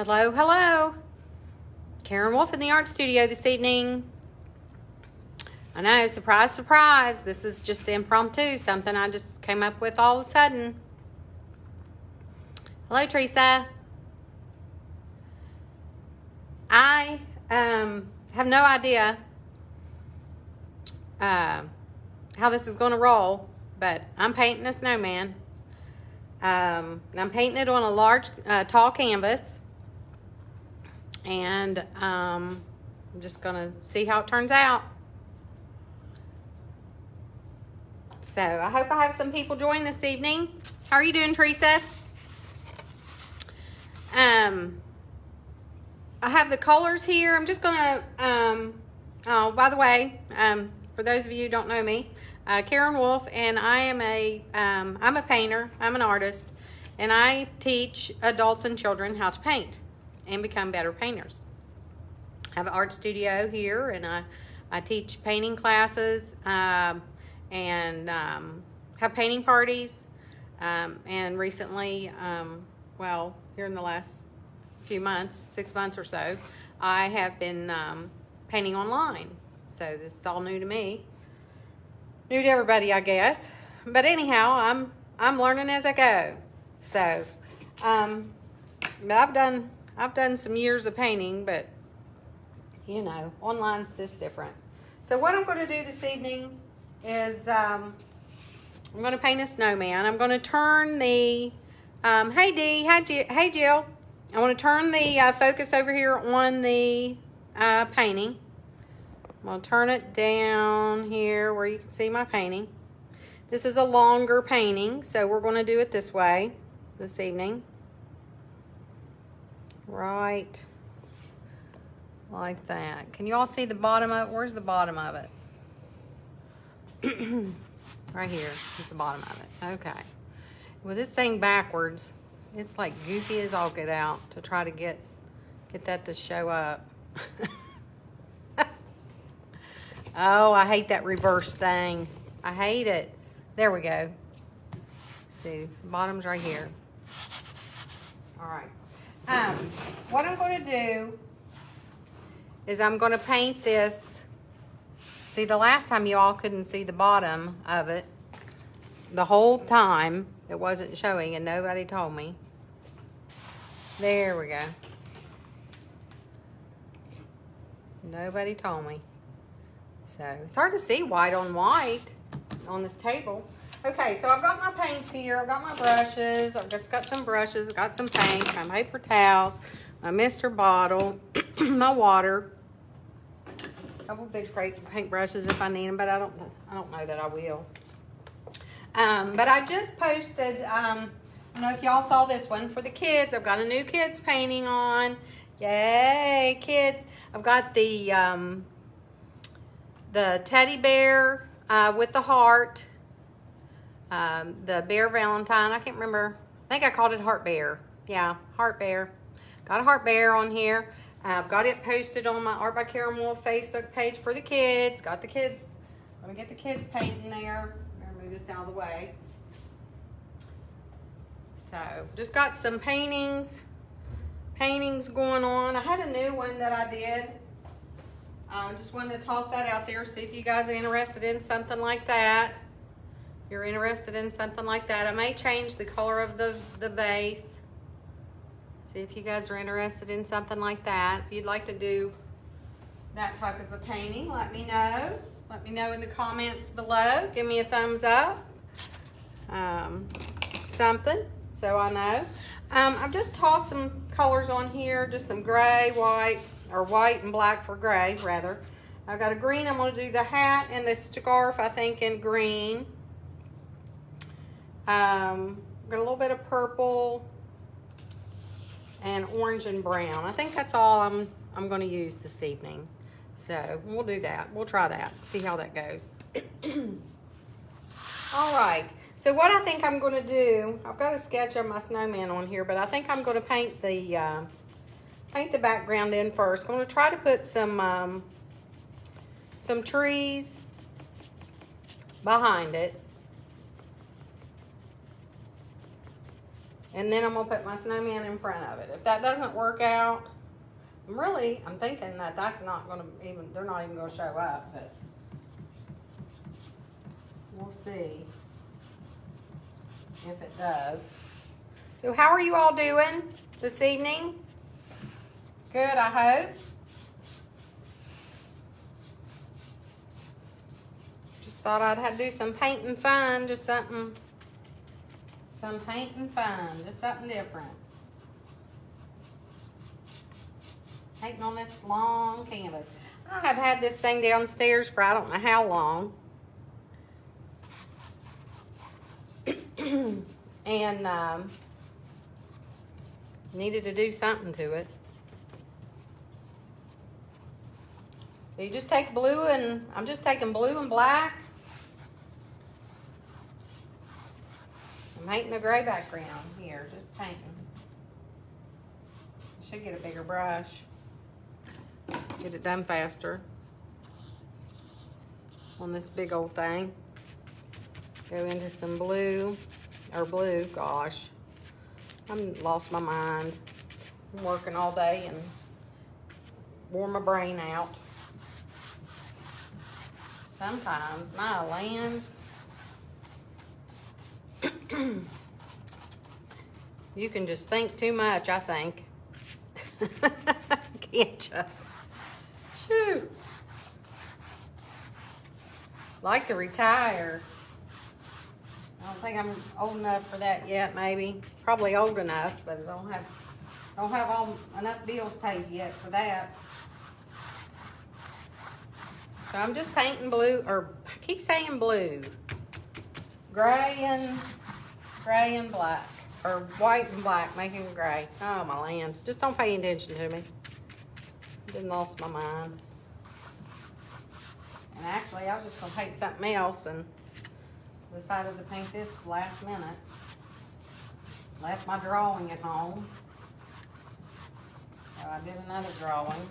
Hello, hello. Karen Wolf in the art studio this evening. I know, surprise, surprise. This is just impromptu, something I just came up with all of a sudden. Hello, Teresa. I have no idea how this is going to roll, but I'm painting a snowman. And I'm painting it on a large, tall canvas. And I'm just going to see how it turns out. So I hope I have some people join this evening. How are you doing, Teresa? I have the colors here. I'm just going to, oh, by the way, for those of you who don't know me, Karen Wolf, and I am I'm a painter, I'm an artist, and I teach adults and children how to paint and become better painters. I have an art studio here, and I teach painting classes and have painting parties. And recently, well, here in the last few months, 6 months or so, I have been painting online. So this is all new to me. New to everybody, I guess. But anyhow, I'm learning as I go. So, but I've done some years of painting, but you know, online's just different. So what I'm going to do this evening is I'm going to paint a snowman. I'm going to turn the hey Dee, hey Jill. I want to turn the focus over here on the painting. I'm going to turn it down here where you can see my painting. This is a longer painting, so we're going to do it this way this evening. Right like that. Can you all see the bottom of it? Where's the bottom of it? Right here is the bottom of it. Okay. With this thing backwards, it's like goofy as all get out to try to get that to show up. Oh, I hate that reverse thing. I hate it. There we go. See, the bottom's right here. All right. What I'm going to do is I'm going to paint this. See, the last time you all couldn't see the bottom of it. The whole time it wasn't showing and nobody told me. There we go. Nobody told me. So it's hard to see white on white on this table. Okay, so I've got my paints here. I've got my brushes. I've just got some brushes. I've got some paint, my paper towels, my Mr. bottle, my water. A couple big paint brushes if I need them, but I don't know that I will. But I just posted, I don't know if y'all saw this one for the kids. I've got a new kids painting on. Yay, kids. I've got the teddy bear with the heart, the bear Valentine. I can't remember. I think I called it heart bear. Yeah, heart bear. Got a heart bear on here. I've got it posted on my Art by Karen Wolf Facebook page for the kids. Got the kids. I'm gonna get the kids painting there. I'm gonna move this out of the way. So just got some paintings going on. I had a new one that I did. Just wanted to toss that out there, see if you guys are interested in something like that. If you're interested in something like that, I may change the color of the base. See if you guys are interested in something like that. If you'd like to do that type of a painting, let me know. Let me know in the comments below. Give me a thumbs up. Something, so I know. I've just tossed some colors on here, just some gray, white, or white and black for gray, rather. I've got a green. I'm going to do the hat and the scarf, I think, in green. Got a little bit of purple and orange and brown. I think that's all I'm going to use this evening. So we'll do that. We'll try that. See how that goes. All right. So what I think I'm going to do, I've got a sketch of my snowman on here, but I think I'm going to paint the background in first. I'm going to try to put some trees behind it. And then I'm gonna put my snowman in front of it. If that doesn't work out, I'm thinking that that's not gonna even, they're not even gonna show up, but we'll see if it does. So how are you all doing this evening? Good, I hope. Just thought I'd have to do some painting fun, just some painting fun, just something different. Painting on this long canvas. I have had this thing downstairs for I don't know how long. And needed to do something to it. So you just take blue, and I'm just taking blue and black. I'm painting a gray background here, just painting. I should get a bigger brush. Get it done faster on this big old thing. Go into some blue, gosh. I'm lost my mind. I'm working all day and wore my brain out. Sometimes my lands, you can just think too much, I think. Can't you? Shoot. Like to retire. I don't think I'm old enough for that yet, maybe. Probably old enough, but I don't have enough bills paid yet for that. So I'm just painting blue, or I keep saying blue. Gray and black, or white and black, making gray. Oh, my lands. Just don't pay attention to me. Didn't lost my mind. And actually, I was just gonna paint something else and decided to paint this last minute. Left my drawing at home. So I did another drawing.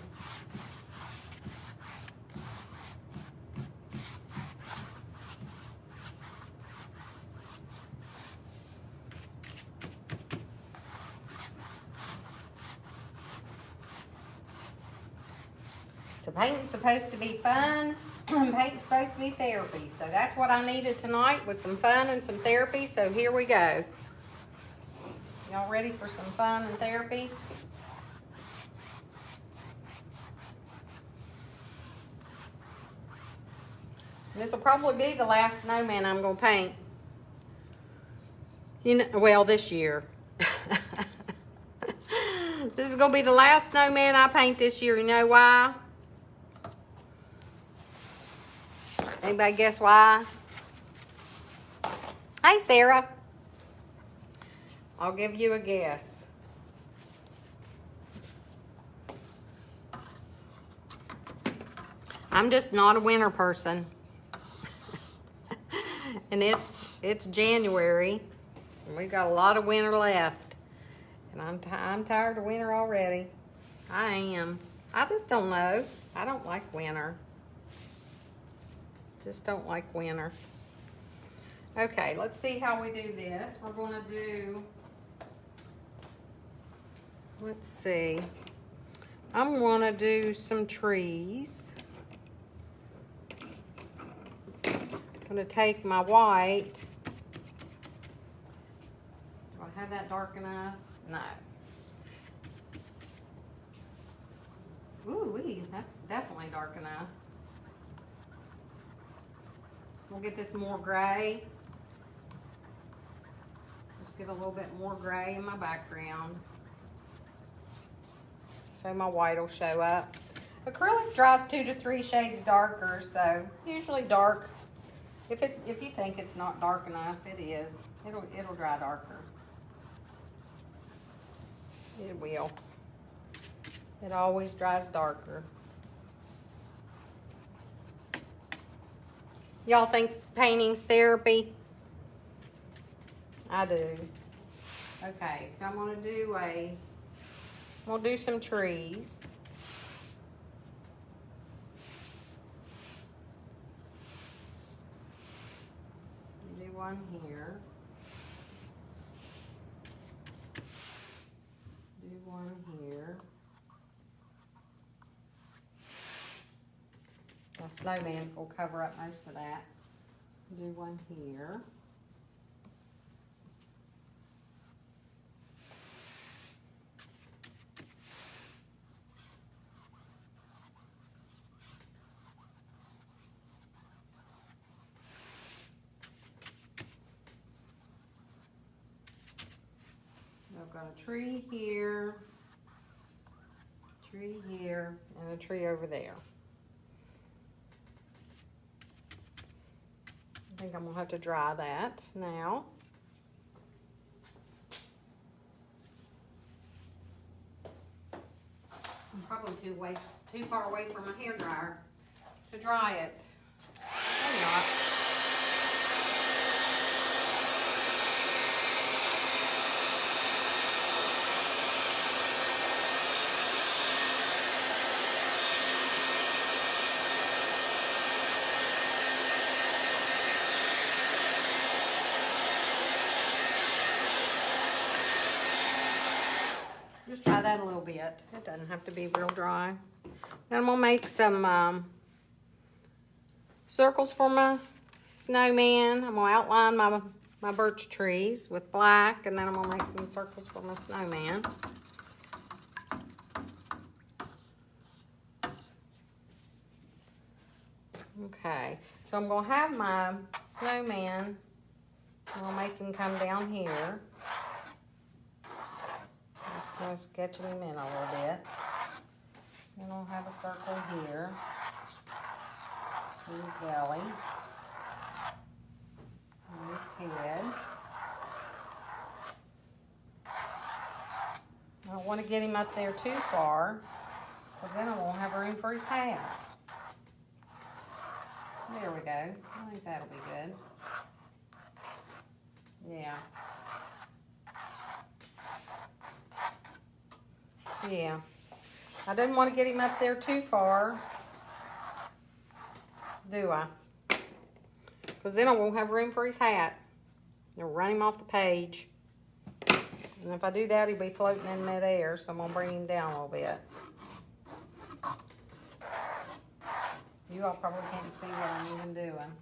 So painting's supposed to be fun. Painting's supposed to be therapy. So that's what I needed tonight, was some fun and some therapy. So here we go. Y'all ready for some fun and therapy? This will probably be the last snowman I'm going to paint. You know, well, this year. This is going to be the last snowman I paint this year. You know why? Anybody guess why? Hey, Sarah. I'll give you a guess. I'm just not a winter person. And it's January, and we got a lot of winter left. And I'm tired of winter already. I am. I just don't know. I don't like winter. Just don't like winter. Okay, let's see how we do this. We're going to do, let's see. I'm going to do some trees. I'm going to take my white. Do I have that dark enough? No. Ooh, that's definitely dark enough. We'll get this more gray. Just get a little bit more gray in my background, so my white will show up. Acrylic dries 2 to 3 shades darker, so usually dark. If you think it's not dark enough, it is. It'll dry darker. It will. It always dries darker. Y'all think painting's therapy? I do. Okay, so I'm gonna do some trees. Do one here. snowman will cover up most of that. Do one here. I've got a tree here, and a tree over there. I think I'm gonna have to dry that now. I'm probably too far away from my hairdryer to dry it. Maybe not. Just try that a little bit. It doesn't have to be real dry. Then I'm gonna make some circles for my snowman. I'm gonna outline my birch trees with black, and then I'm gonna make some circles for my snowman. Okay, so I'm gonna have my snowman, I'm gonna make him come down here. Just gonna sketch him in a little bit. Then I'll have a circle here. His belly. And his head. I don't want to get him up there too far, because then I won't have room for his hat. There we go. I think that'll be good. Yeah. Yeah. I didn't want to get him up there too far, do I? Because then I won't have room for his hat. It'll run him off the page. And if I do that, he'll be floating in midair, so I'm going to bring him down a little bit. You all probably can't see what I'm even doing.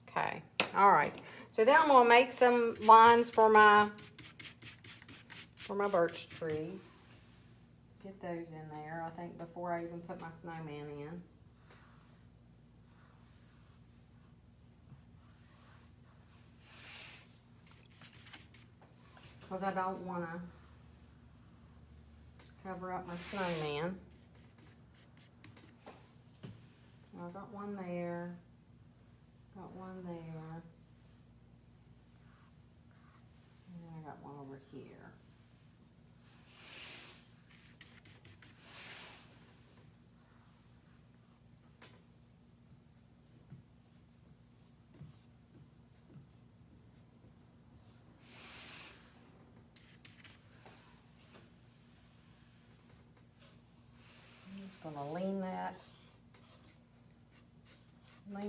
Okay. All right. So then I'm going to make some lines for my birch trees. Get those in there, I think, before I even put my snowman in. Because I don't want to cover up my snowman. So I got one there, got one there, and then I got one over here. I'm going to lean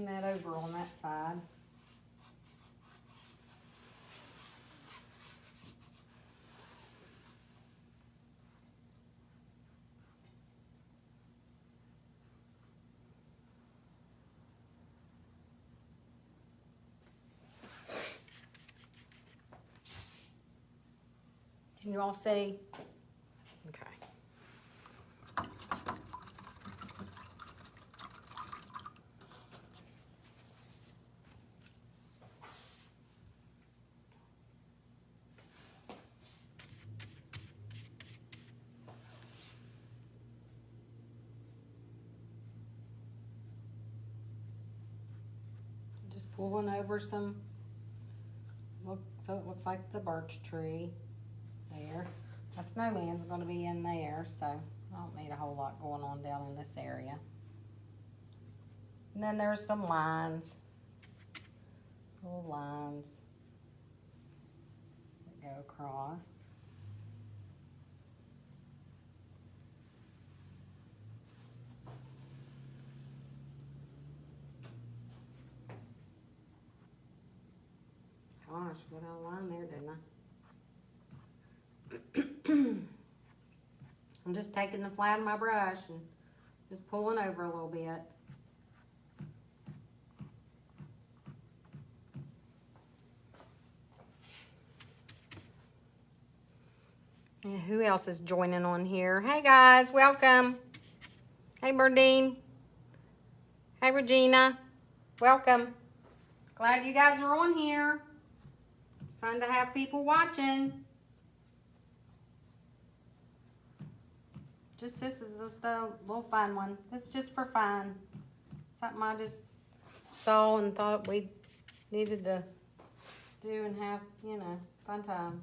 that over on that side. Can you all see? Okay. Pulling over some, so it looks like the birch tree there. My snowman's going to be in there, so I don't need a whole lot going on down in this area. And then there's some lines, little lines that go across. Gosh, what a line there, didn't I? I'm just taking the flat of my brush and Just pulling over a little bit. Yeah, who else is joining on here? Hey guys, welcome. Hey Berdine. Hey Regina. Welcome. Glad you guys are on here. It's fun to have people watching. This is just a little fun one. It's just for fun. Something I just saw and thought we needed to do and have, you know, fun times.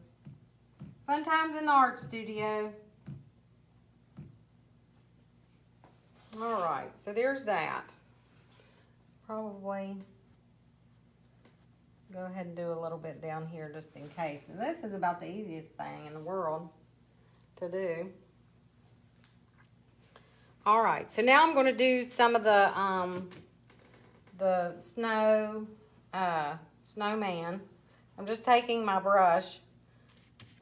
Fun times in the art studio. All right, so there's that. Probably go ahead and do a little bit down here just in case. And this is about the easiest thing in the world to do. All right, so now I'm going to do some of the snowman. I'm just taking my brush,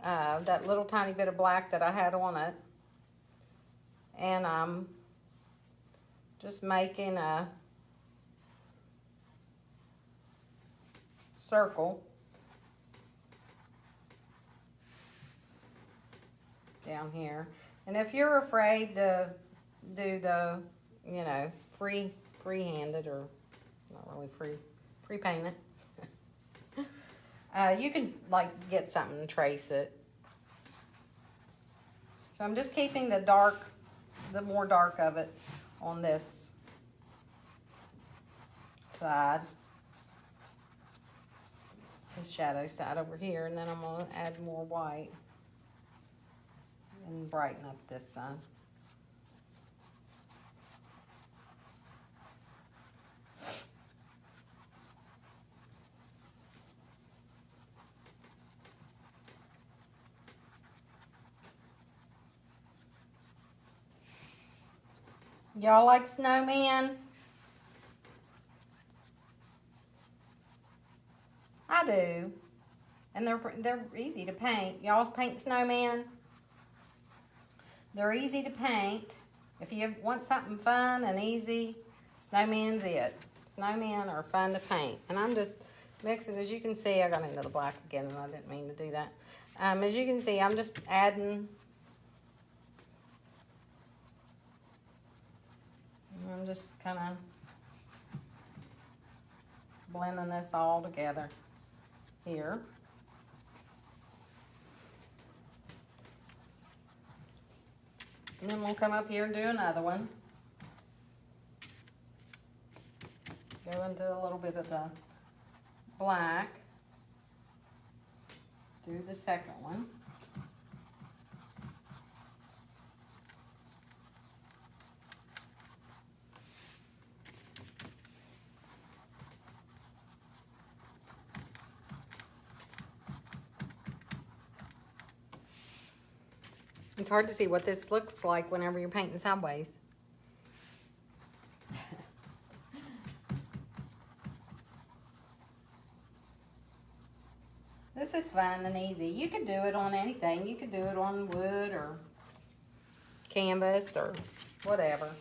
that little tiny bit of black that I had on it, and I'm just making a circle down here. And if you're afraid to do the, you know, free-handed or not really free paint it, you can like get something and trace it. So I'm just keeping the more dark of it on this side, this shadow side over here, and then I'm going to add more white and brighten up this side. Y'all like Snowman? I do. And they're easy to paint. Y'all paint Snowman? They're easy to paint. If you want something fun and easy, Snowman's it. Snowmen are fun to paint. And I'm just mixing, as you can see, I got into the black again and I didn't mean to do that. As you can see, I'm just adding, I'm just kind of blending this all together here. And then we'll come up here and do another one. Go into a little bit of the black. Do the second one. It's hard to see what this looks like whenever you're painting sideways. This is fun and easy. You could do it on anything. You could do it on wood or canvas or whatever.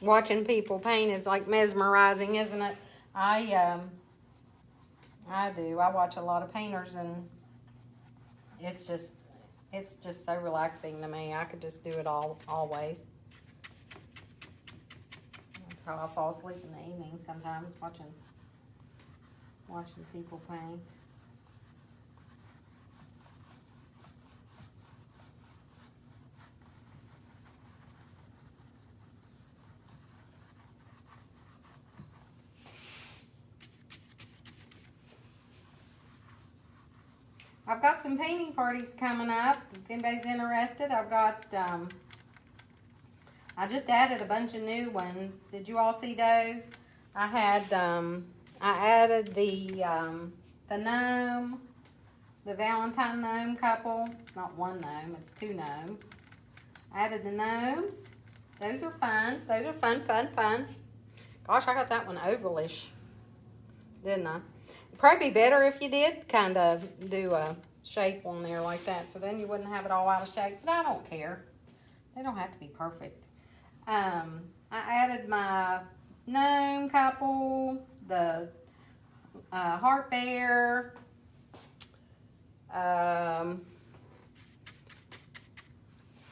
Watching people paint is like mesmerizing, isn't it? I do. I watch a lot of painters, and it's just so relaxing to me. I could just do it always. That's how I fall asleep in the evening sometimes, watching people paint. I've got some painting parties coming up. If anybody's interested, I've got I just added a bunch of new ones. Did you all see those? I had, I added the gnome, the Valentine gnome couple. Not one gnome, it's 2 gnomes. I added the gnomes. Those are fun. Those are fun, fun, fun. Gosh, I got that one ovalish, didn't I? It'd probably be better if you did kind of do a shape on there like that, so then you wouldn't have it all out of shape, but I don't care. They don't have to be perfect. I added my gnome couple, the heart bear,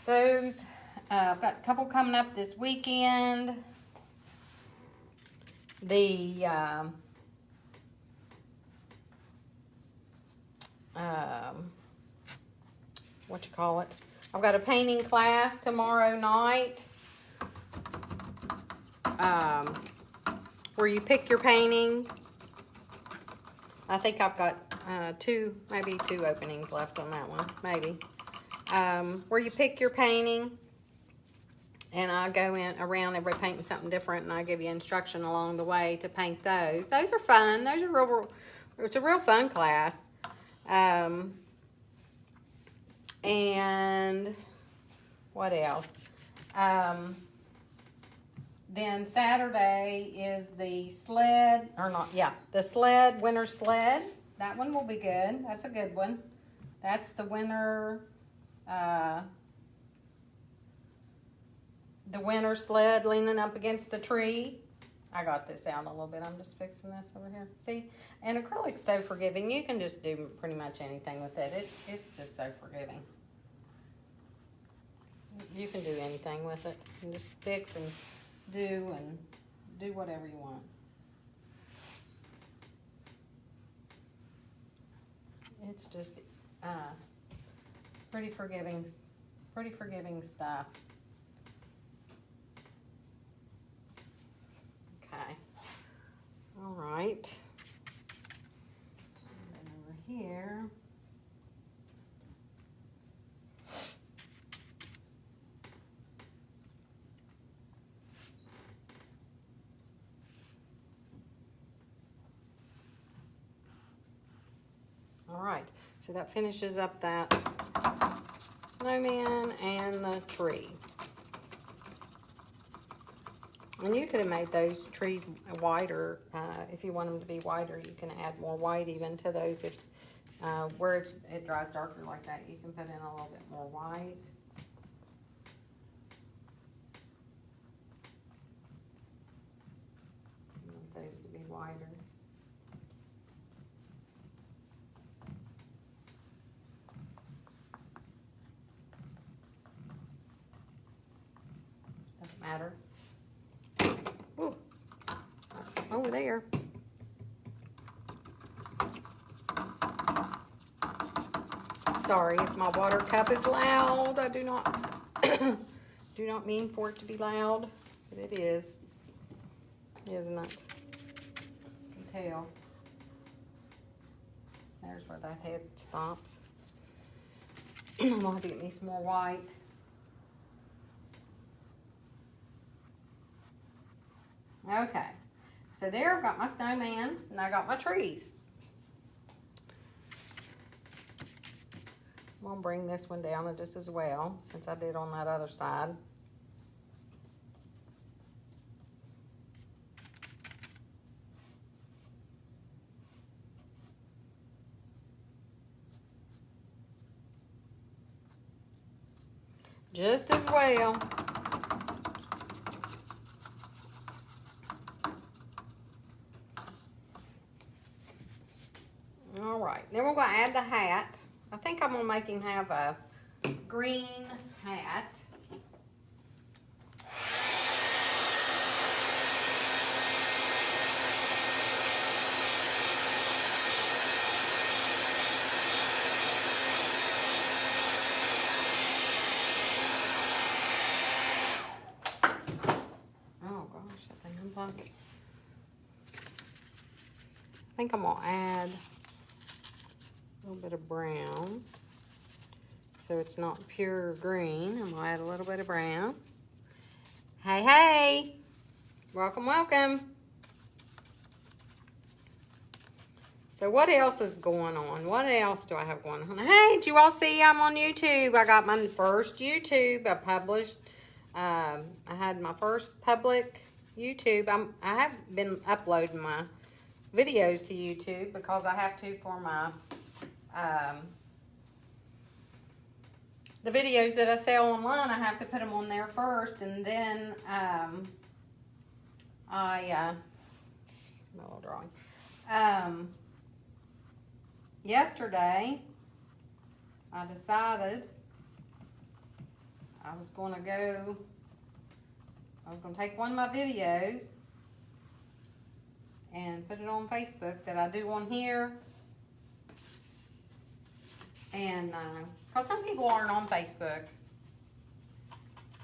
those, I've got a couple coming up this weekend. The what you call it? I've got a painting class tomorrow night, where you pick your painting. I think I've got maybe two openings left on that one, maybe. Where you pick your painting, and I go around every painting something different, and I give you instruction along the way to paint those. Those are fun. Those are it's a real fun class. And what else? Then Saturday is the sled, the sled, winter sled. That one will be good. That's a good one. That's the winter sled leaning up against the tree. I got this out a little bit. I'm just fixing this over here. See? And acrylic's so forgiving. You can just do pretty much anything with it. It's just so forgiving. You can do anything with it. You can just fix and do whatever you want. It's just pretty forgiving stuff. Okay. All right. And then over here. All right, so that finishes up that snowman and the tree. And you could have made those trees wider. If you want them to be wider, you can add more white even to those. If where it dries darker like that, you can put in a little bit more white. You want those to be wider. Doesn't matter. Ooh, that's over there. Sorry if my water cup is loud. I do not do not mean for it to be loud, but it is, isn't it? You can tell. There's where that head stops. I'm gonna have to get me some more white. Okay, so there I've got my snowman and I got my trees. I'm gonna bring this one down just as well, since I did on that other side. Just as well. All right, then we're gonna add the hat. I think I'm gonna make him have a green hat. Oh gosh, that thing unplugged. I think I'm gonna add a little bit of brown, so it's not pure green. I'm gonna add a little bit of brown, Hey, hey. Welcome, welcome. So what else is going on? What else do I have going on? Hey, did you all see I'm on YouTube? I got my first YouTube. I published. I had my first public YouTube. I have been uploading my videos to YouTube because I have to for my the videos that I sell online. I have to put them on there first, and then my little drawing. Yesterday, I decided I was going to take one of my videos and put it on Facebook that I do on here. And, because some people aren't on Facebook.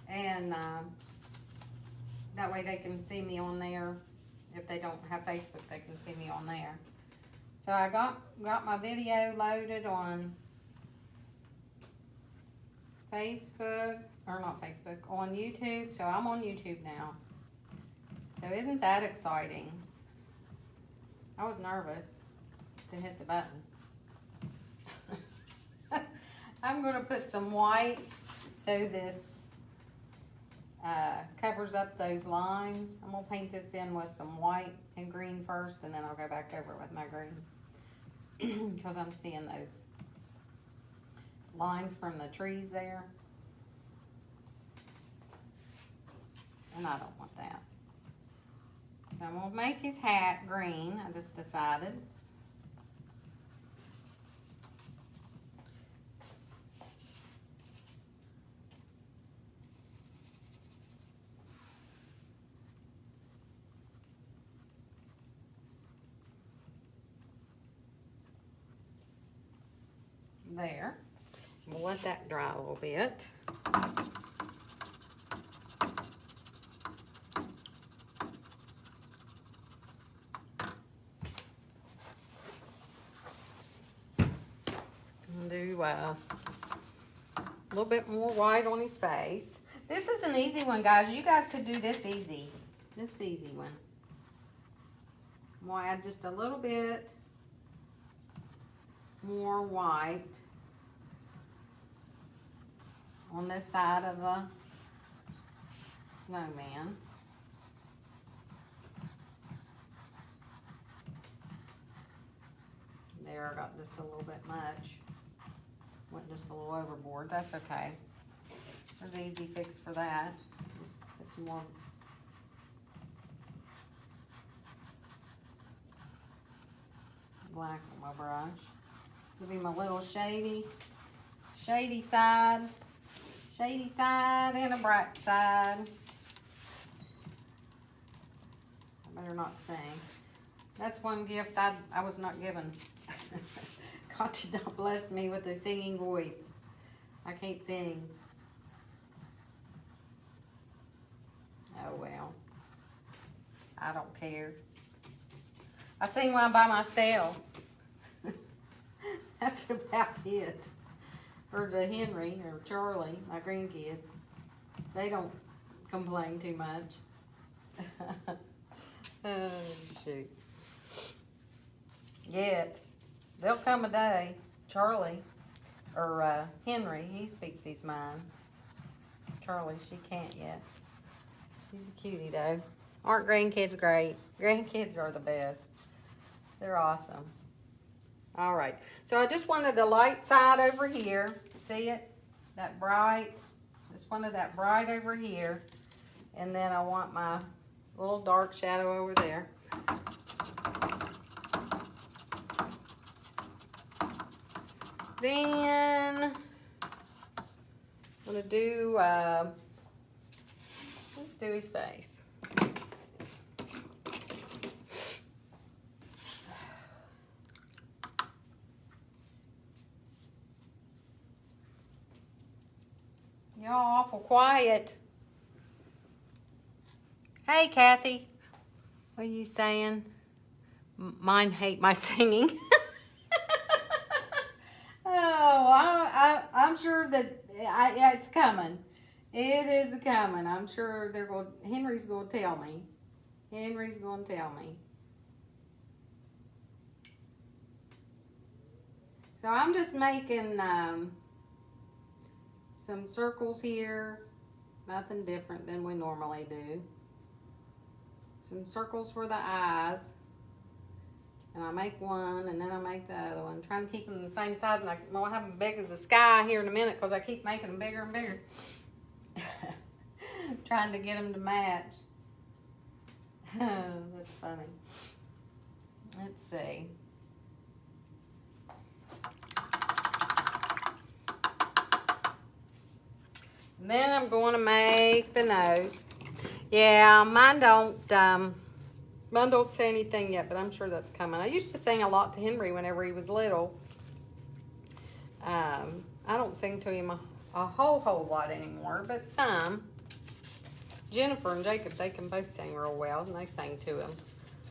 And, that way they can see me on there. If they don't have Facebook, they can see me on there. So I got my video loaded on Facebook, or not Facebook, on YouTube. So I'm on YouTube now. So isn't that exciting? I was nervous to hit the button. I'm going to put some white so this covers up those lines. I'm going to paint this in with some white and green first, and then I'll go back over it with my green. Because I'm seeing those lines from the trees there. And I don't want that. So I'm going to make his hat green. I just decided. There. We'll let that dry a little bit. And do a little bit more white on his face. This is an easy one, guys. You guys could do this easy. This easy one. I'm going to add just a little bit more white on this side of the snowman. There, I got just a little bit much. Went just a little overboard. That's okay. There's an easy fix for that. Just put some more black on my brush. Give him a little shady side and a bright side. I better not sing. That's one gift I was not given. God did not bless me with a singing voice. I can't sing. Oh well. I don't care. I sing when I'm by myself. That's about it. Or to Henry or Charlie, my grandkids. They don't complain too much. Oh, shoot. Yet, there'll come a day, Charlie, or Henry, he speaks his mind. Charlie, she can't yet. She's a cutie, though. Aren't grandkids great? Grandkids are the best. They're awesome. All right. So I just wanted the light side over here. See it? That bright. Just wanted that bright over here. And then I want my little dark shadow over there. Then I'm going to do, let's do his face. Y'all awful quiet. Hey, Kathy. What are you saying? Mine hate my singing. Oh, I'm sure that it's coming. It is coming. I'm sure Henry's going to tell me. Henry's going to tell me. So I'm just making some circles here. Nothing different than we normally do. Some circles for the eyes. And I make one, and then I make the other one. Trying to keep them the same size, and I won't have them big as the sky here in a minute because I keep making them bigger and bigger. Trying to get them to match. That's funny. Let's see. And then I'm going to make the nose. Yeah, mine don't say anything yet, but I'm sure that's coming. I used to sing a lot to Henry whenever he was little. I don't sing to him a whole lot anymore, but some. Jennifer and Jacob, they can both sing real well, and they sing to him.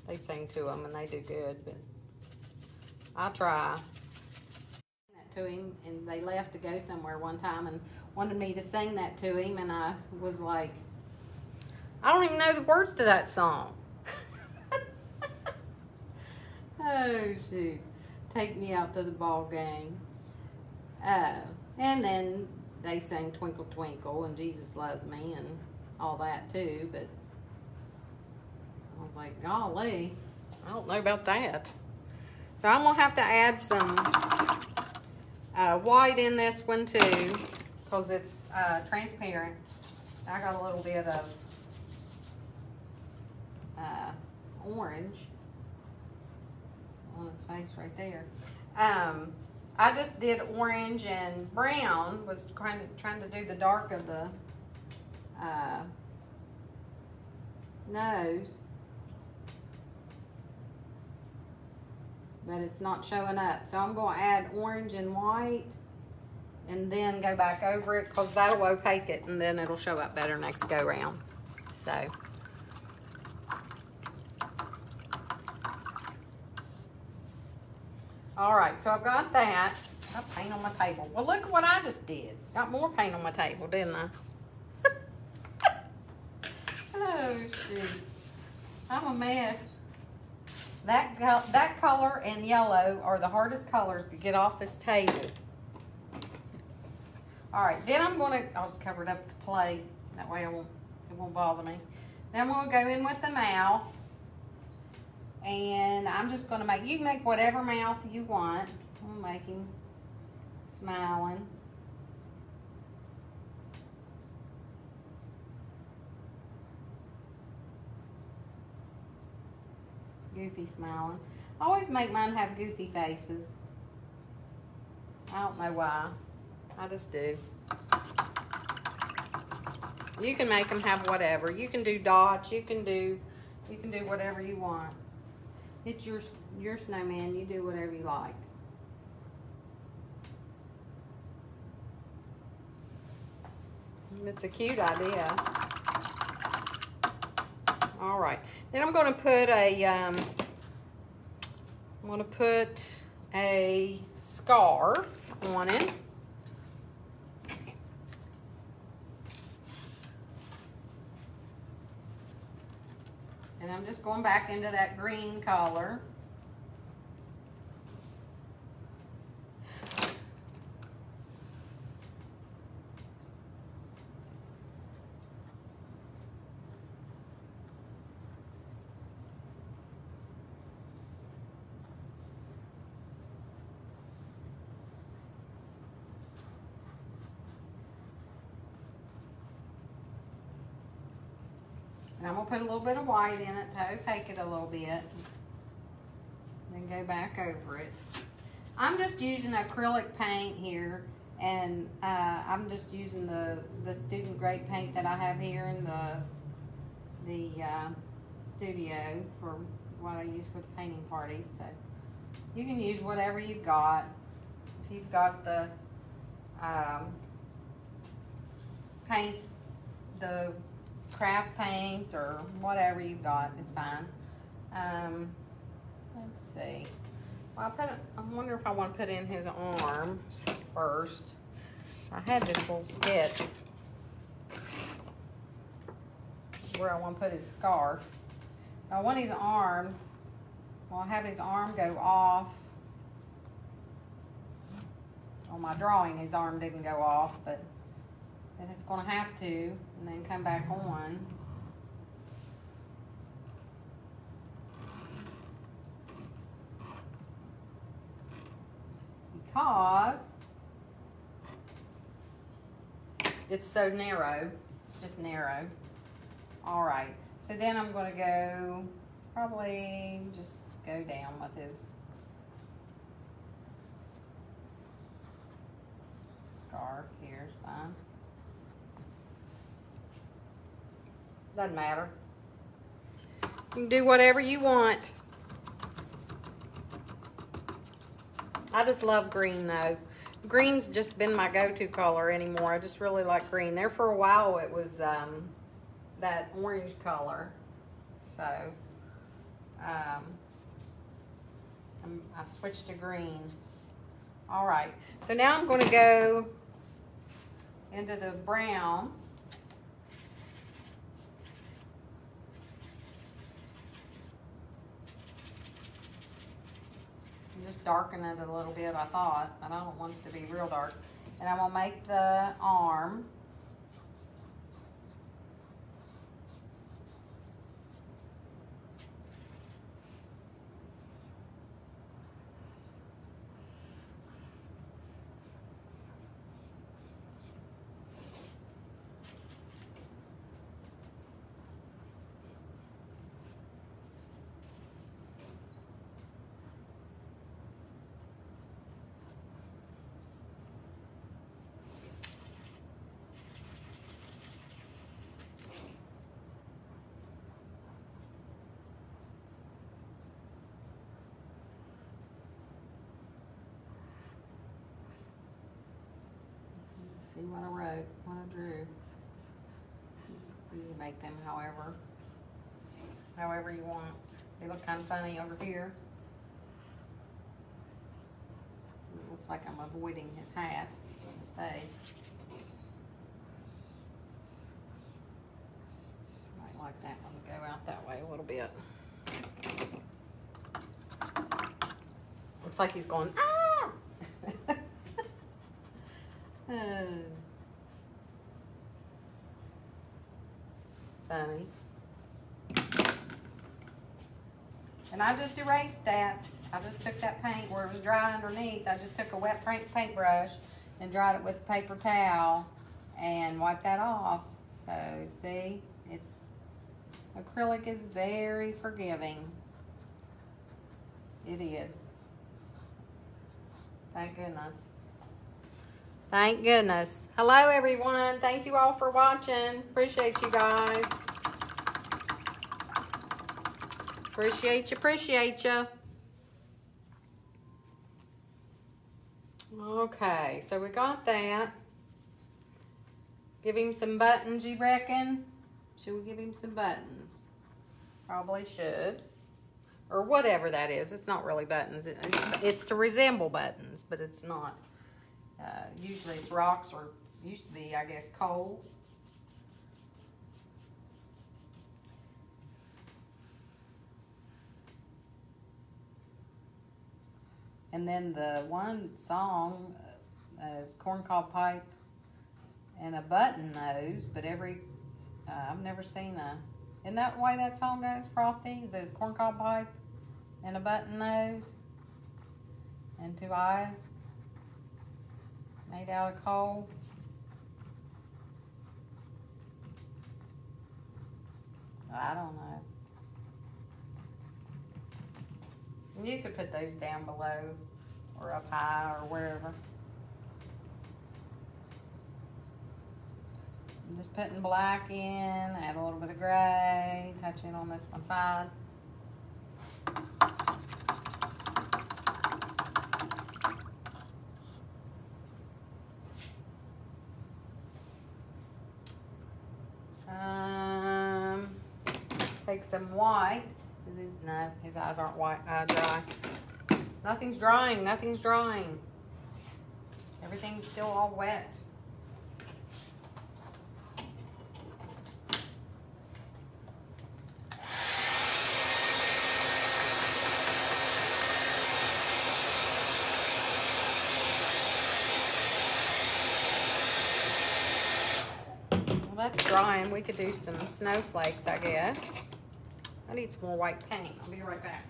They sing to him, and they do good, but I try. That to him, and they left to go somewhere one time and wanted me to sing that to him, and I was like, I don't even know the words to that song. Oh, shoot. Take me out to the ball game. And then they sang Twinkle Twinkle and Jesus Loves Me and all that too, but I was like, golly, I don't know about that. So I'm going to have to add some white in this one too because it's transparent. I got a little bit of orange on its face right there. I just did orange and brown, was trying to do the dark of the nose, but it's not showing up. So I'm going to add orange and white and then go back over it because that'll opaque it and then it'll show up better next go round. So all right, so I've got that. I got paint on my table. Well, look at what I just did. Got more paint on my table, didn't I? Oh, shoot. I'm a mess. That color and yellow are the hardest colors to get off this table. All right, then I'll just cover it up with the plate. That way it won't bother me. Then I'm going to go in with the mouth. And I'm just going to you can make whatever mouth you want. I'm making smiling. Goofy smiling. I always make mine have goofy faces. I don't know why. I just do. You can make them have whatever. You can do dots. You can do whatever you want. It's your snowman. You do whatever you like. It's a cute idea. All right. Then I'm going to put a scarf on it. And I'm just going back into that green color. And I'm going to put a little bit of white in it to opaque it a little bit. Then go back over it. I'm just using acrylic paint here. And I'm just using the student grade paint that I have here in the studio for what I use for the painting parties. So you can use whatever you've got. If you've got the paints, the craft paints or whatever you've got is fine. Let's see. Well, I wonder if I want to put in his arms first. I had this little sketch where I want to put his scarf. So I want his arms. Well, I'll have his arm go off. On my drawing, his arm didn't go off, but then it's going to have to, and then come back on. Because it's so narrow. It's just narrow. All right. So then I'm going to go, probably just go down with his scarf. Here's fine. Doesn't matter. You can do whatever you want. I just love green though. Green's just been my go-to color anymore. I just really like green. There for a while it was that orange color. So I've switched to green. All right. So now I'm going to go into the brown. Just darken it a little bit, I thought, but I don't want it to be real dark. And I'm going to make the arm. See what I wrote, what I drew. You can make them however you want. They look kind of funny over here. It looks like I'm avoiding his hat, his face. Might like that one to go out that way a little bit. Looks like he's going, ah! Funny. And I just erased that. I just took that paint where it was dry underneath. I just took a wet paintbrush and dried it with a paper towel and wiped that off. So see, acrylic is very forgiving. It is. Thank goodness. Thank goodness. Hello, everyone. Thank you all for watching. Appreciate you guys. Appreciate you. Okay, so we got that. Give him some buttons, you reckon? Should we give him some buttons? Probably should. Or whatever that is. It's not really buttons. It's to resemble buttons, but it's not. Usually it's rocks, or used to be, I guess, coal. And then the one song is corncob pipe and a button nose, but I've never seen isn't that the way that song goes, Frosty? Is it corncob pipe and a button nose and two eyes? Made out of coal. I don't know. You could put those down below or up high or wherever. I'm just putting black in, add a little bit of gray, touching on this one side. Take some white. No, his eyes aren't white, dry. Nothing's drying, nothing's drying. Everything's still all wet. that's drying. We could do some snowflakes, I guess. I need some more white paint. I'll be right back.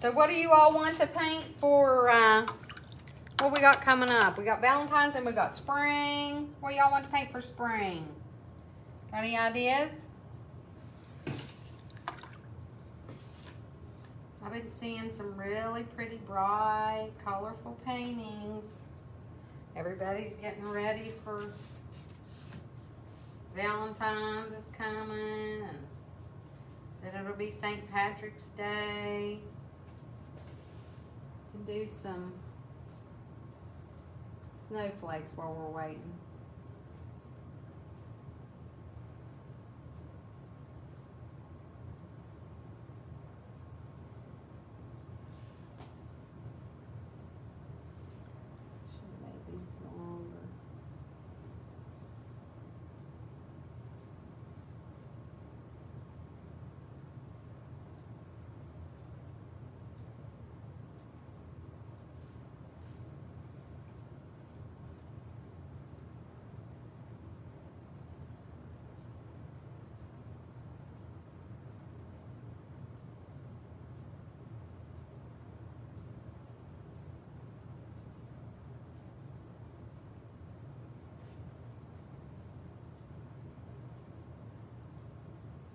So what do you all want to paint for, what we got coming up? We got Valentine's and we got spring. What do y'all want to paint for spring? Got any ideas? I've been seeing some really pretty bright, colorful paintings. Everybody's getting ready for Valentine's is coming, and then it'll be St. Patrick's Day. You can do some snowflakes while we're waiting.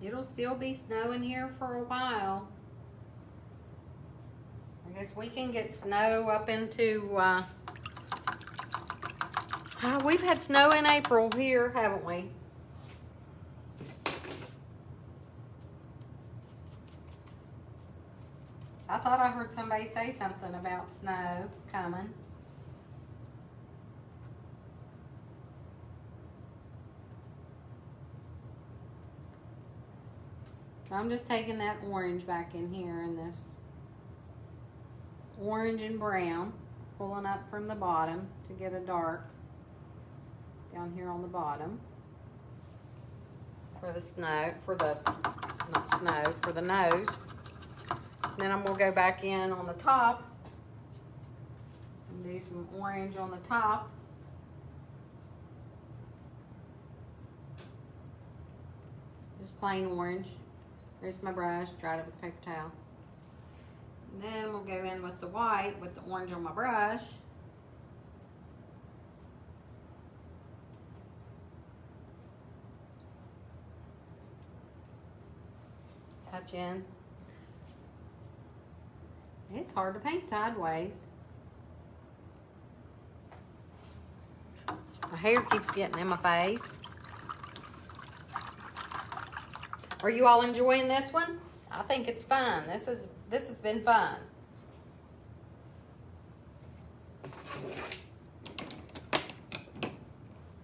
It'll still be snowing here for a while. I guess we can get snow up into, we've had snow in April here, haven't we? I thought I heard somebody say something about snow coming. I'm just taking that orange back in here in this orange and brown, pulling up from the bottom to get a dark down here on the bottom for the snow, for the, not snow, for the nose. Then I'm going to go back in on the top and do some orange on the top. Just plain orange. Here's my brush, dried it with a paper towel. And then we'll go in with the white, with the orange on my brush. Touch in. It's hard to paint sideways. My hair keeps getting in my face. Are you all enjoying this one? I think it's fun. This has been fun.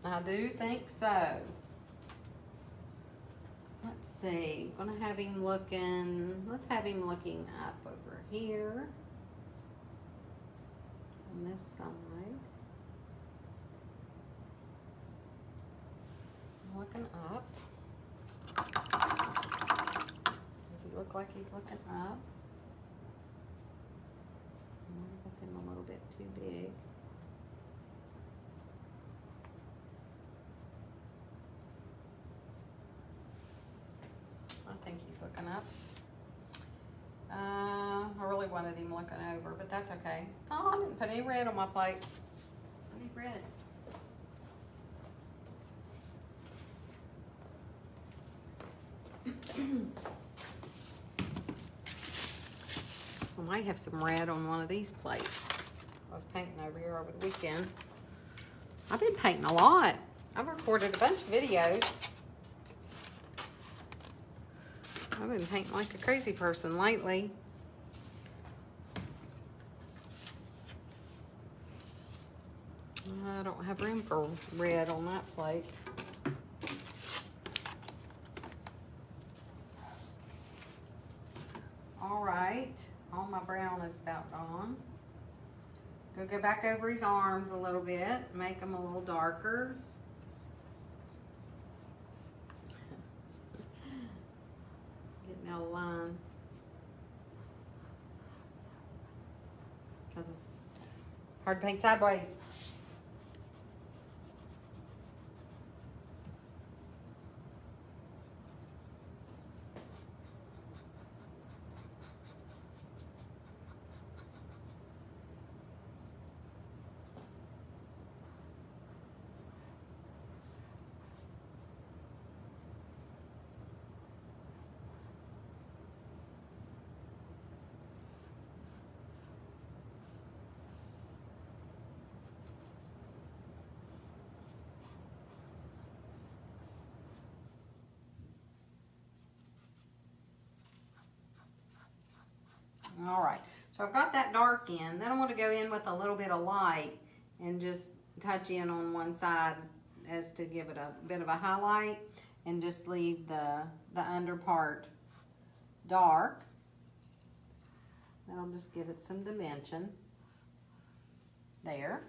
I do think so. Let's see. Gonna have him looking. Let's have him looking up over here on this side. Looking up. Does he look like he's looking up? I wonder if that's him a little bit too big. I think he's looking up. I really wanted him looking over, but that's okay. Oh, I didn't put any red on my plate. I need red. I might have some red on one of these plates. I was painting over here over the weekend. I've been painting a lot. I've recorded a bunch of videos. I've been painting like a crazy person lately. I don't have room for red on that plate. All right, all my brown is about gone. Go back over his arms a little bit, make them a little darker. Getting a line. Because it's hard to paint sideways. All right, so I've got that dark in. Then I'm going to go in with a little bit of light and just touch in on one side as to give it a bit of a highlight, and just leave the under part dark. That'll just give it some dimension there.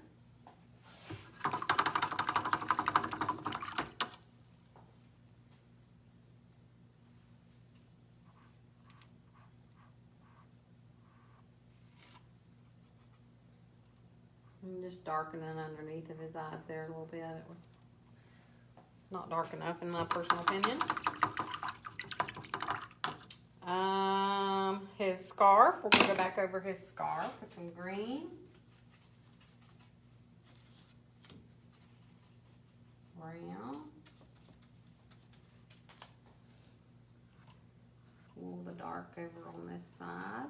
And just darkening underneath of his eyes there a little bit. It was not dark enough in my personal opinion. His scarf, we're going to go back over his scarf with some green. Brown. Pull the dark over on this side.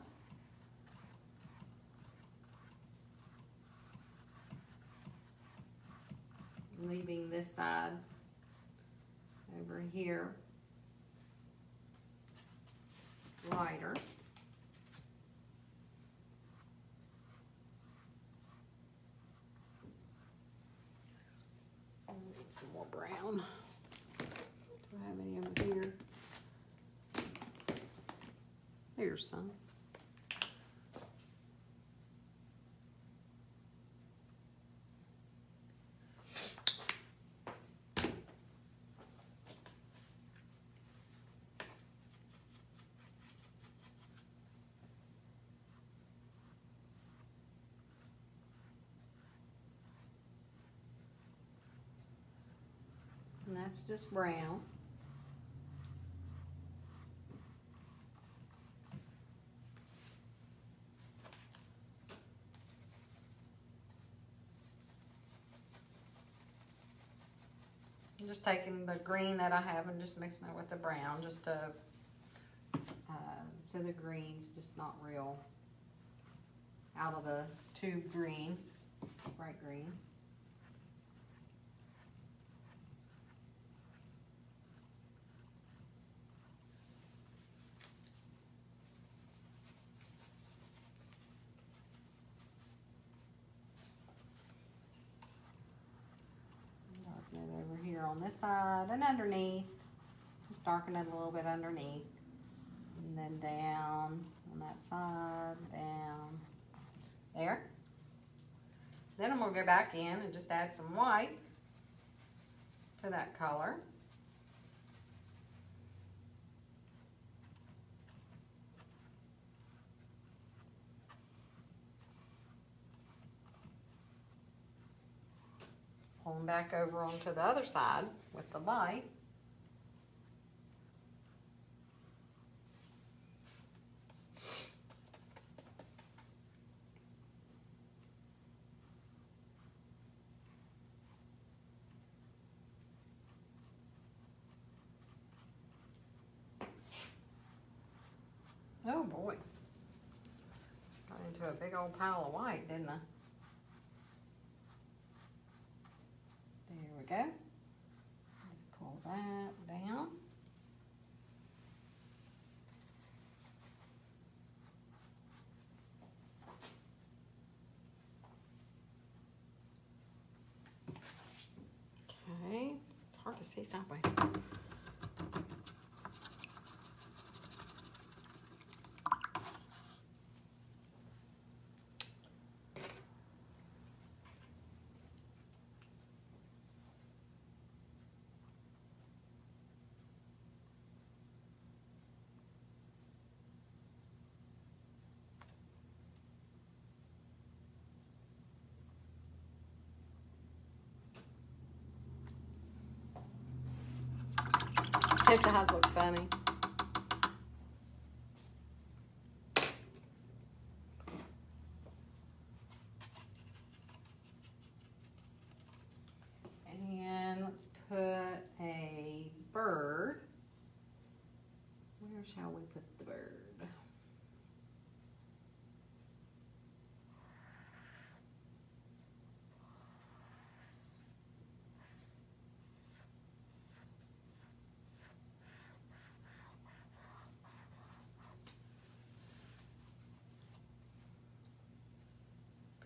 Leaving this side over here lighter. I need some more brown. Do I have any over here? There's some. And that's just brown. I'm just taking the green that I have and just mixing it with the brown, just to so the green's just not real out of the tube green, bright green. Darken it over here on this side and underneath. Just darken it a little bit underneath. And then down on that side, down there. Then I'm going to go back in and just add some white to that color. Pulling back over onto the other side with the light. Oh boy, got into a big old pile of white, didn't I? There we go. Just pull that down. Okay, it's hard to see sideways. His eyes look funny. And let's put a bird. Where shall we put the bird?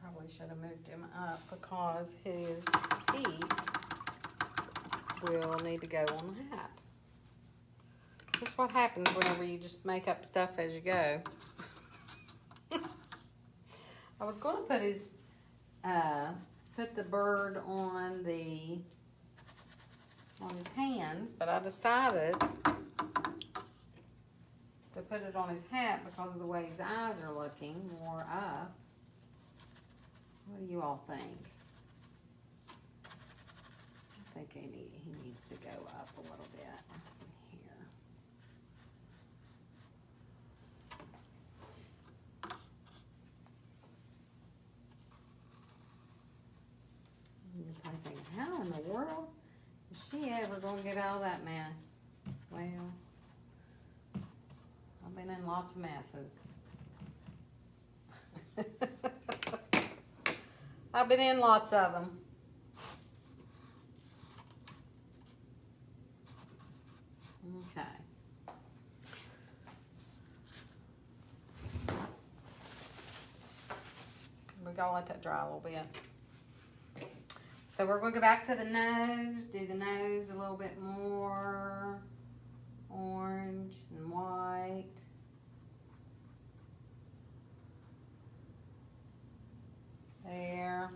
Probably should have moved him up because his feet will need to go on the hat. This is what happens whenever you just make up stuff as you go. I was going to put his, put the bird on his hands, but I decided to put it on his hat because of the way his eyes are looking more up. What do you all think? I think he needs to go up a little bit here. You're probably thinking, how in the world is she ever going to get out of that mess? Well, I've been in lots of messes. I've been in lots of them. Okay. We gotta let that dry a little bit. So we're gonna go back to the nose, do the nose a little bit more orange and white. There.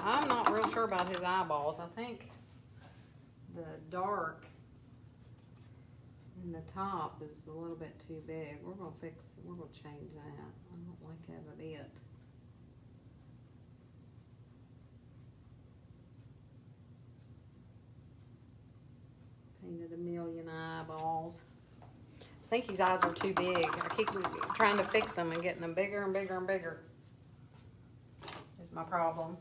I'm not real sure about his eyeballs. I think the dark in the top is a little bit too big. We're gonna change that. I don't like that a bit. Painted a million eyeballs. I think his eyes are too big. I keep trying to fix them and getting them bigger and bigger and bigger. Is my problem.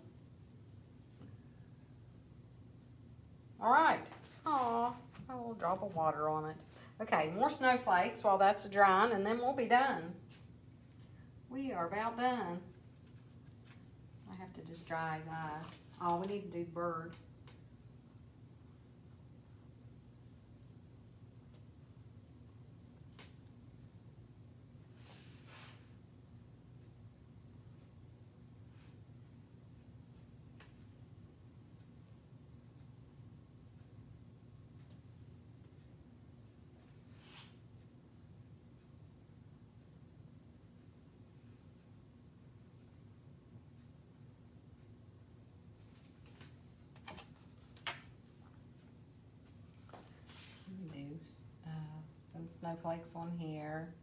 All right. Aw, a little drop of water on it. Okay, more snowflakes while that's drying, and then we'll be done. We are about done. I have to just dry his eye. Oh, we need to do the bird. Some snowflakes on here.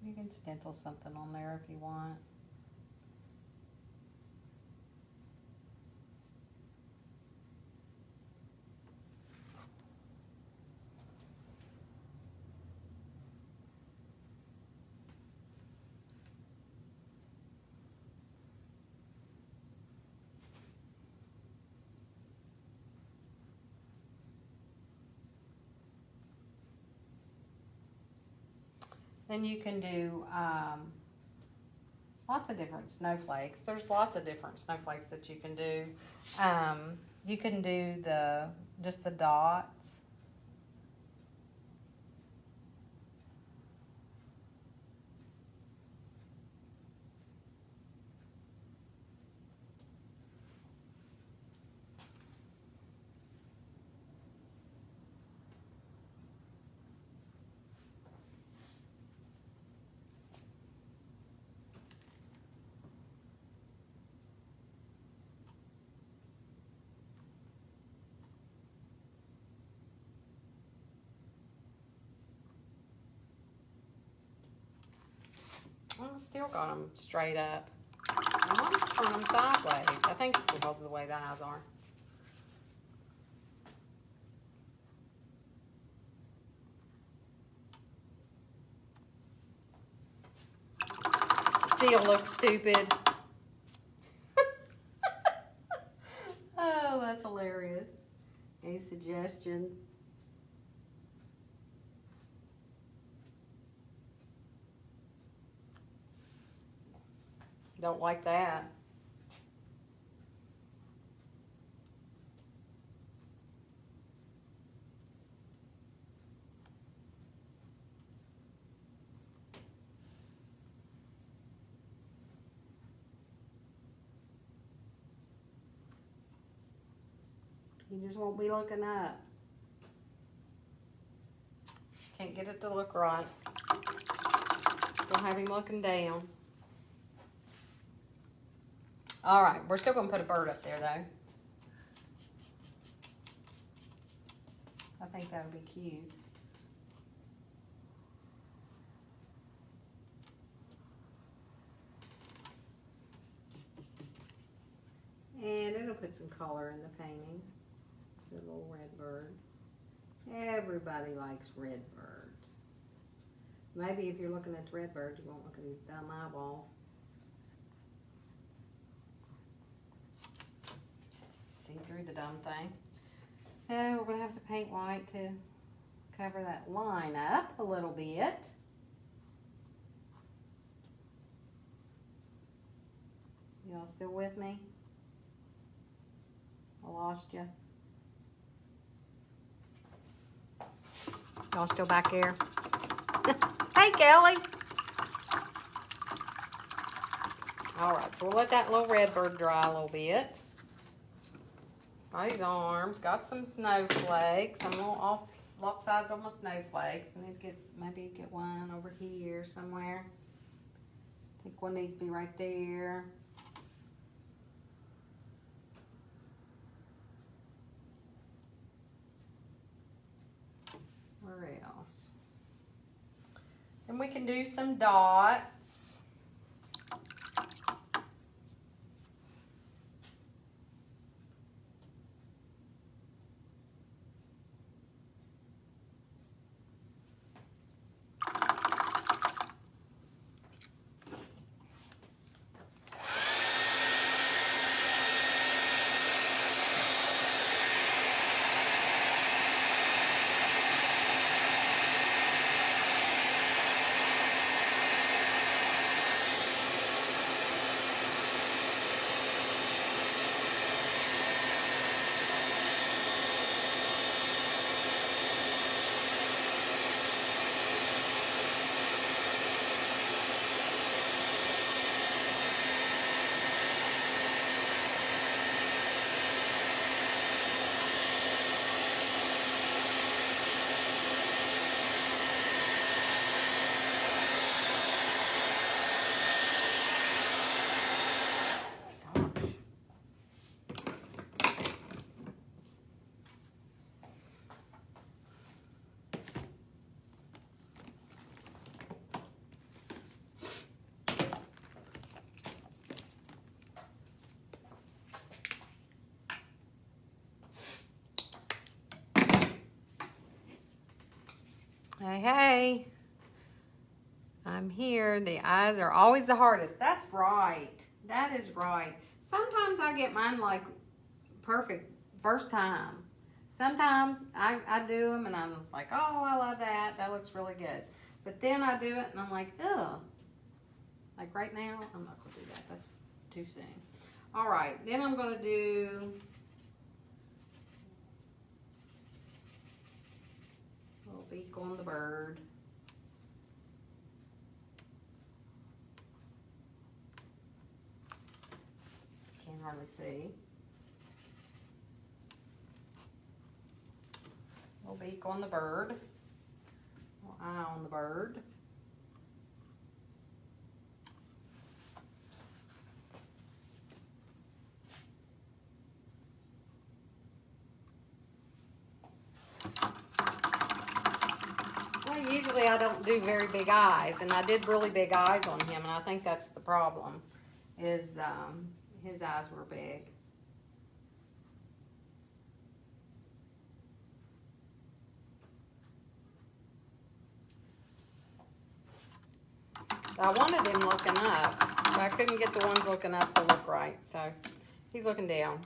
You can stencil something on there if you want. Then you can do lots of different snowflakes. There's lots of different snowflakes that you can do. You can do just the dots. still got them straight up. I want to turn them sideways. I think it's because of the way the eyes are. Still looks stupid. Oh, that's hilarious. Any suggestions? Don't like that. You just won't be looking up. Can't get it to look right. Don't have him looking down. All right, we're still gonna put a bird up there though. I think that would be cute. And it'll put some color in the painting. The little red bird. Everybody likes red birds. Maybe if you're looking at the red birds, you won't look at these dumb eyeballs. See through the dumb thing. So we're going to have to paint white to cover that line up a little bit. Y'all still with me? I lost you. Y'all still back here? Hey, Kelly. All right, so we'll let that little red bird dry a little bit. Got his arms, got some snowflakes. I'm a little off lopsided on my snowflakes. I need to maybe get one over here somewhere. I think one needs to be right there. Where else? And we can do some dots. Hey, hey. I'm here. The eyes are always the hardest. That's right. That is right. Sometimes I get mine like perfect first time. Sometimes I do them and I'm just like, oh, I love that. That looks really good. But then I do it and I'm like, ugh. Like right now, I'm not going to do that. That's too soon. All right. Then I'm going to do a little beak on the bird. Can't hardly see. Little beak on the bird. Little eye on the bird. I usually I don't do very big eyes, and I did really big eyes on him, and I think that's the problem, is his eyes were big. I wanted him looking up, but I couldn't get the ones looking up to look right, so he's looking down.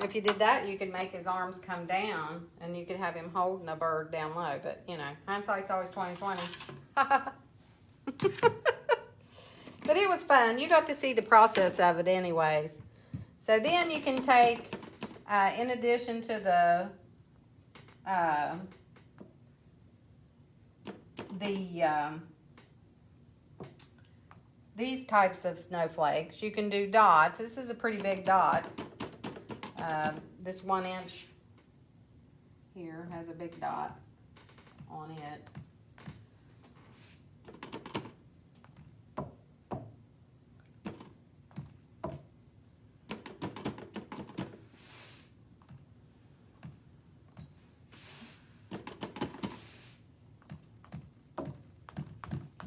If you did that, you could make his arms come down, and you could have him holding a bird down low, but, you know, hindsight's always 20/20. But it was fun. You got to see the process of it anyways. So then you can take, in addition to these types of snowflakes, you can do dots. This is a pretty big dot. This 1 inch here has a big dot on it.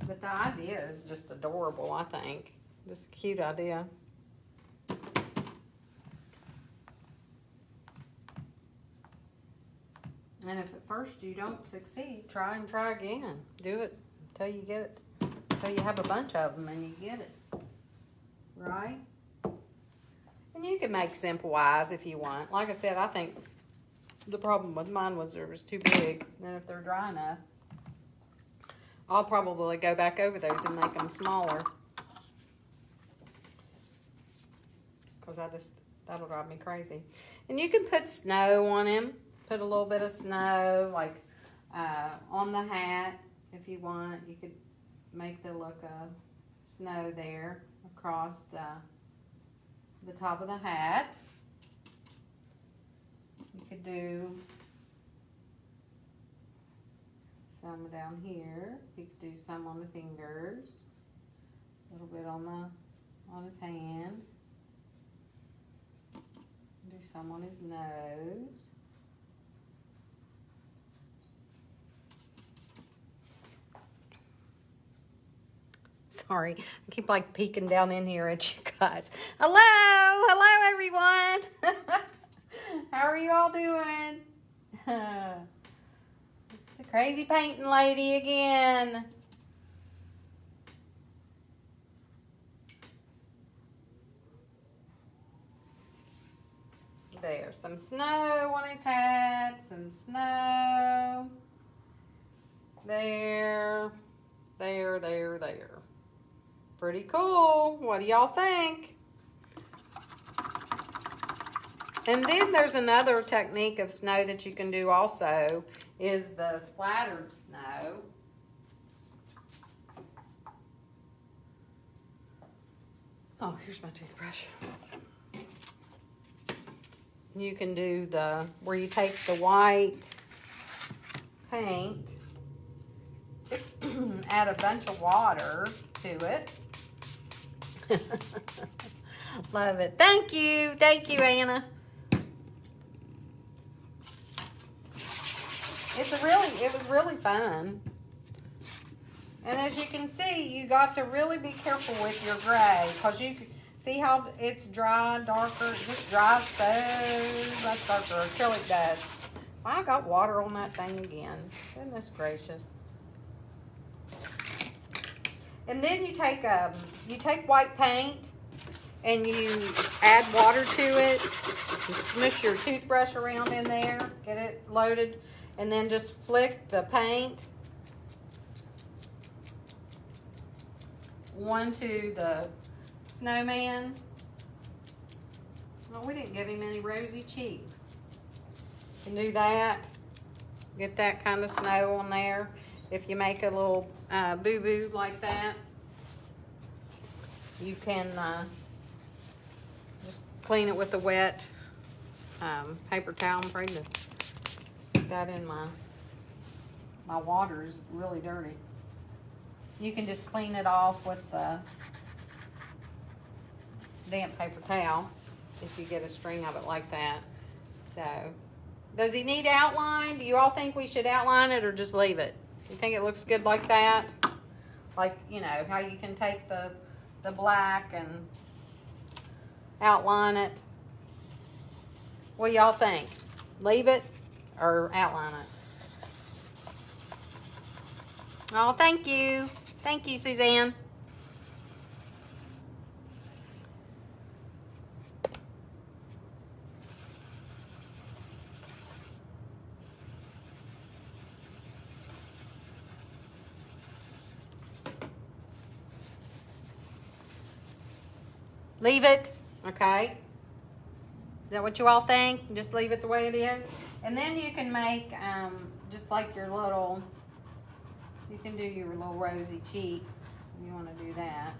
But the idea is just adorable, I think. Just a cute idea. And if at first you don't succeed, try and try again. Do it until you get it, until you have a bunch of them and you get it. Right? And you can make simple eyes if you want. Like I said, I think the problem with mine was it was too big. And if they're dry enough, I'll probably go back over those and make them smaller. Because that'll drive me crazy. And you can put snow on him. Put a little bit of snow, like on the hat, if you want. You could make the look of snow there across the top of the hat. You could do some down here. You could do some on the fingers, a little bit on his hand. Do some on his nose. Sorry, I keep like peeking down in here at you guys. Hello everyone. How are you all doing? It's the crazy painting lady again. There's some snow on his hat, some snow. There. Pretty cool. What do y'all think? And then there's another technique of snow that you can do also, is the splattered snow. Oh, here's my toothbrush. You can do where you take the white paint, add a bunch of water to it. Love it. Thank you, Anna. It was really fun. And as you can see, you got to really be careful with your gray, because you can see how it's dry, darker. It just dries so much darker. Acrylic does. I got water on that thing again. Goodness gracious. And then you take white paint and you add water to it. You smush your toothbrush around in there, get it loaded, and then just flick the paint onto the snowman. Well, we didn't give him any rosy cheeks. You can do that. Get that kind of snow on there. If you make a little boo-boo like that, you can just clean it with a wet paper towel. I'm afraid to stick that in my water's really dirty. You can just clean it off with the damp paper towel if you get a string of it like that. So, does he need outline? Do you all think we should outline it or just leave it? You think it looks good like that? Like, you know, how you can take the black and outline it. What do y'all think? Leave it or outline it? Oh, thank you. Thank you, Suzanne. Leave it, okay? Is that what you all think? Just leave it the way it is. And then you can make just like your little, you can do your little rosy cheeks. You want to do that.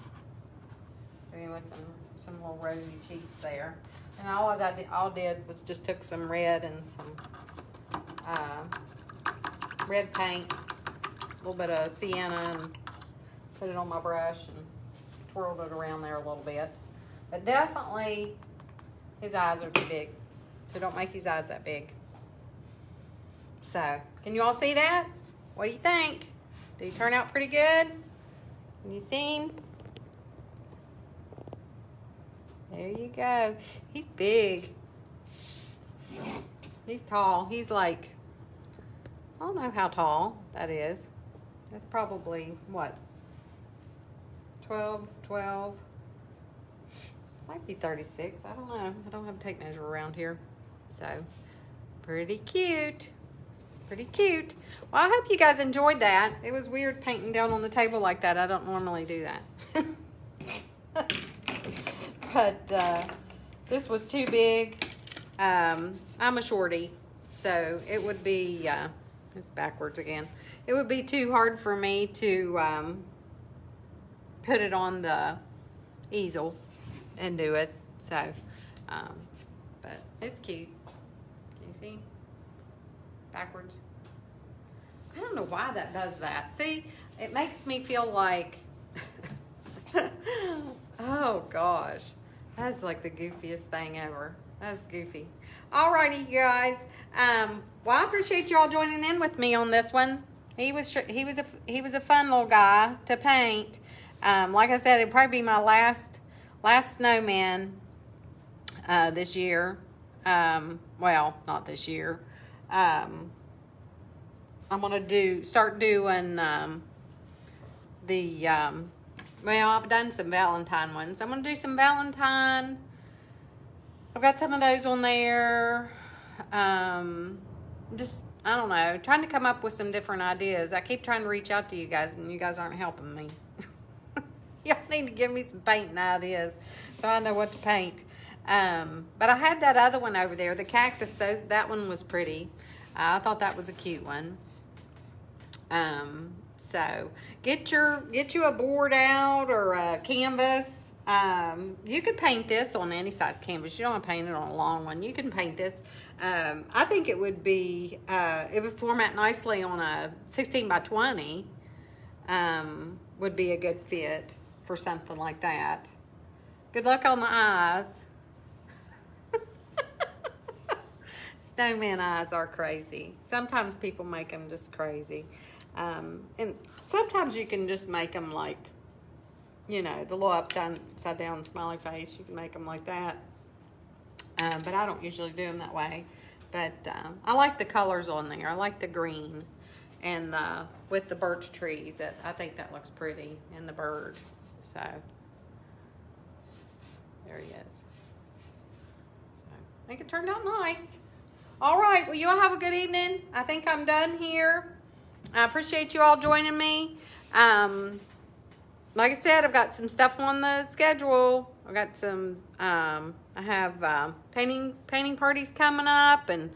Doing with some little rosy cheeks there. And all I did was just took some red and some red paint, a little bit of sienna, and put it on my brush and twirled it around there a little bit. But definitely, his eyes are too big. So don't make his eyes that big. So, can you all see that? What do you think? Did he turn out pretty good? Can you see him? There you go. He's big. He's tall. He's like, I don't know how tall that is. That's probably, what, 12? Might be 36. I don't know. I don't have a tape measure around here. So, pretty cute. Pretty cute. Well, I hope you guys enjoyed that. It was weird painting down on the table like that. I don't normally do that. But this was too big. I'm a shorty, so it would be, it's backwards again. It would be too hard for me to put it on the easel and do it. So, but it's cute. Can you see? Backwards. I don't know why that does that. See, it makes me feel like, oh gosh, that's like the goofiest thing ever. That's goofy. Alrighty, you guys. Well, I appreciate y'all joining in with me on this one. He was a fun little guy to paint. Like I said, it'd probably be my last snowman this year. Well, not this year. I'm gonna start doing well, I've done some Valentine ones. I'm gonna do some Valentine. I've got some of those on there. Just, I don't know, trying to come up with some different ideas. I keep trying to reach out to you guys, and you guys aren't helping me. Y'all need to give me some painting ideas so I know what to paint. But I had that other one over there, the cactus. That one was pretty. I thought that was a cute one. So get you a board out or a canvas. You could paint this on any size canvas. You don't want to paint it on a long one. You can paint this. I think it would be, it would format nicely on a 16 by 20. Would be a good fit for something like that. Good luck on the eyes. Snowman eyes are crazy. Sometimes people make them just crazy. And sometimes you can just make them like, you know, the little upside down smiley face. You can make them like that. But I don't usually do them that way. But I like the colors on there. I like the green. And with the birch trees, I think that looks pretty. And the bird. So, there he is. So, I think it turned out nice. All right, well, you all have a good evening. I think I'm done here. I appreciate you all joining me. Like I said, I've got some stuff on the schedule. I've got some, I have painting parties coming up, and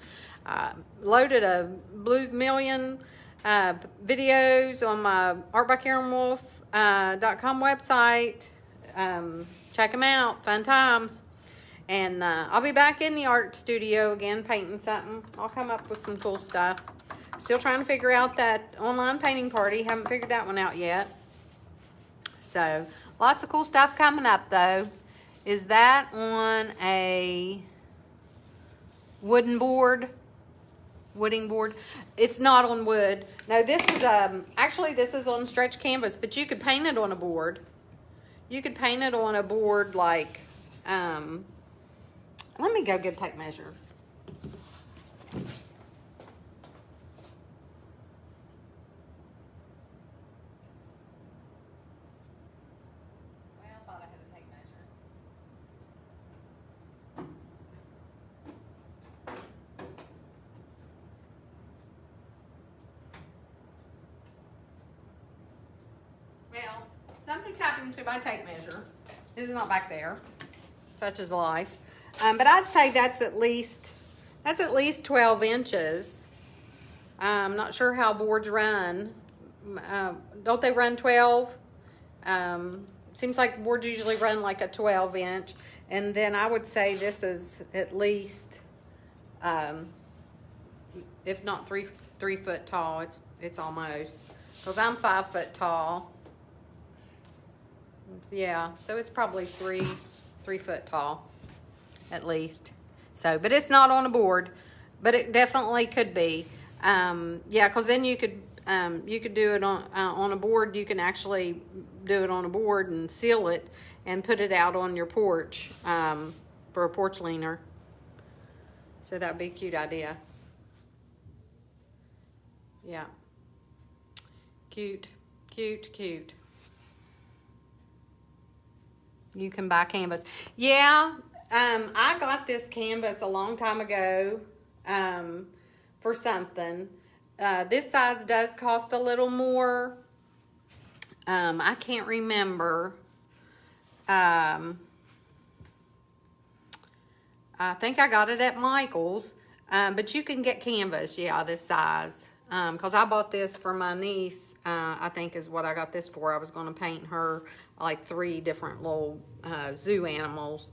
loaded a Blue Million videos on my artbykarenwolf.com website. Check them out. Fun times. And I'll be back in the art studio again painting something. I'll come up with some cool stuff. Still trying to figure out that online painting party. Haven't figured that one out yet. So, lots of cool stuff coming up though. Is that on a wooden board? wooding board. It's not on wood. No, this is actually this is on stretch canvas, but you could paint it on a board. You could paint it on a board like let me go get a tape measure. Well, something's happened to my tape measure. It is not back there. Such is life. But I'd say that's at least 12 inches. I'm not sure how boards run. Don't they run 12? Seems like boards usually run like a 12 inch. And then I would say this is at least, if not three foot tall. It's almost, because I'm 5 foot tall. Yeah, so it's probably three foot tall, at least. So, but it's not on a board, but it definitely could be. Yeah, because then you could do it on a board. You can actually do it on a board and seal it and put it out on your porch for a porch leaner. So that'd be a cute idea. Yeah, cute. You can buy canvas. Yeah, I got this canvas a long time ago for something. This size does cost a little more. I can't remember. I think I got it at Michael's. But you can get canvas, yeah, this size. Because I bought this for my niece, I think is what I got this for. I was going to paint her like 3 different little zoo animals,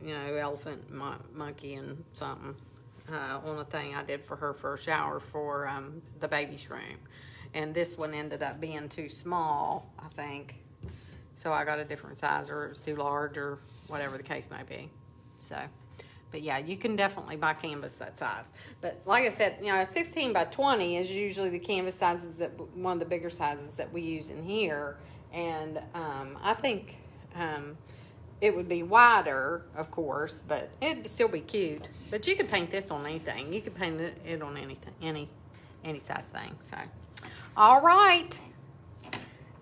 you know, elephant, monkey, and something on the thing I did for her for a shower for the baby's room. And this one ended up being too small, I think. So I got a different size, or it was too large, or whatever the case may be. So... But yeah, you can definitely buy canvas that size. But like I said, you know, a 16 by 20 is usually the canvas sizes that one of the bigger sizes that we use in here. And I think it would be wider, of course, but it'd still be cute. But you could paint this on anything. You could paint it on anything, any size thing. So, all right.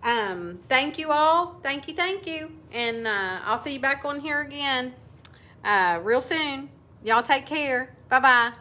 Thank you all. Thank you. And I'll see you back on here again. Real soon. Y'all take care. Bye-bye.